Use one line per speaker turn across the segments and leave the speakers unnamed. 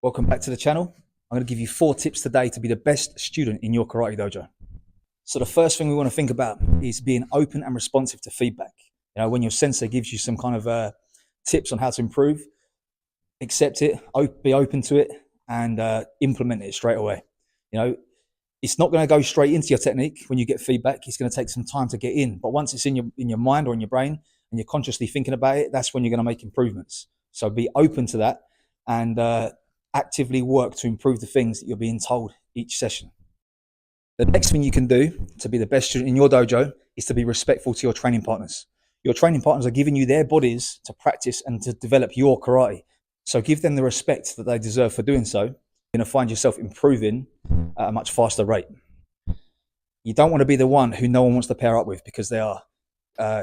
Welcome back to the channel. I'm going to give you 4 tips today to be the best student in your karate dojo. So the first thing we want to think about is being open and responsive to feedback. When your sensei gives you some kind of tips on how to improve, accept it, be open to it, and implement it straight away. It's not going to go straight into your technique when you get feedback. It's going to take some time to get in. But once it's in your mind or in your brain and you're consciously thinking about it, that's when you're going to make improvements. So be open to that and actively work to improve the things that you're being told each session. The next thing you can do to be the best student in your dojo is to be respectful to your training partners. Your training partners are giving you their bodies to practice and to develop your karate. So give them the respect that they deserve for doing so. You're going to find yourself improving at a much faster rate. You don't want to be the one who no one wants to pair up with because they are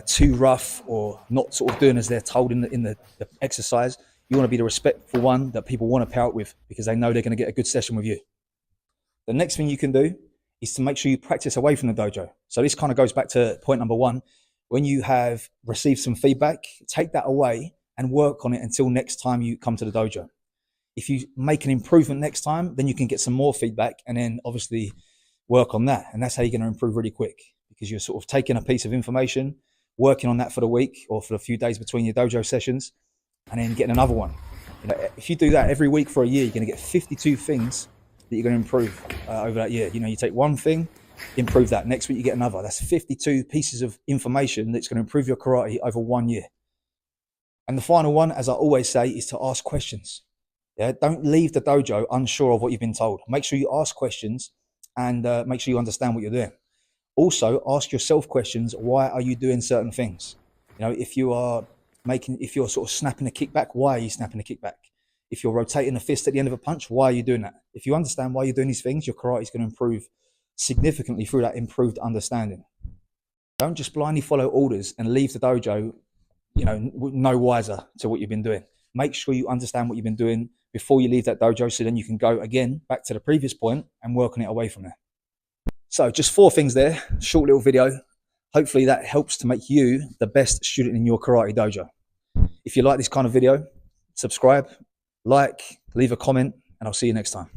too rough or not sort of doing as they're told in the exercise. You want to be the respectful one that people want to pair up with because they know they're going to get a good session with you. The next thing you can do is to make sure you practice away from the dojo. So this kind of goes back to point number 1. When you have received some feedback, take that away and work on it until next time you come to the dojo. If you make an improvement next time, then you can get some more feedback and then obviously work on that. And that's how you're going to improve really quick, because you're sort of taking a piece of information, working on that for the week or for a few days between your dojo sessions, and then getting another one. If you do that every week for a year, you're going to get 52 things that you're going to improve over that year. You take one thing, improve that. Next week you get another. That's 52 pieces of information that's going to improve your karate over 1 year. And the final one, as I always say, is to ask questions. Don't leave the dojo unsure of what you've been told. Make sure you ask questions and make sure you understand what you're doing. Also, ask yourself questions. Why are you doing certain things? If you're sort of snapping a kickback, why are you snapping a kickback? If you're rotating a fist at the end of a punch, why are you doing that? If you understand why you're doing these things, your karate is going to improve significantly through that improved understanding. Don't just blindly follow orders and leave the dojo, no wiser to what you've been doing. Make sure you understand what you've been doing before you leave that dojo, so then you can go again back to the previous point and work on it away from there. So just 4 things there, short little video. Hopefully that helps to make you the best student in your karate dojo. If you like this kind of video, subscribe, like, leave a comment, and I'll see you next time.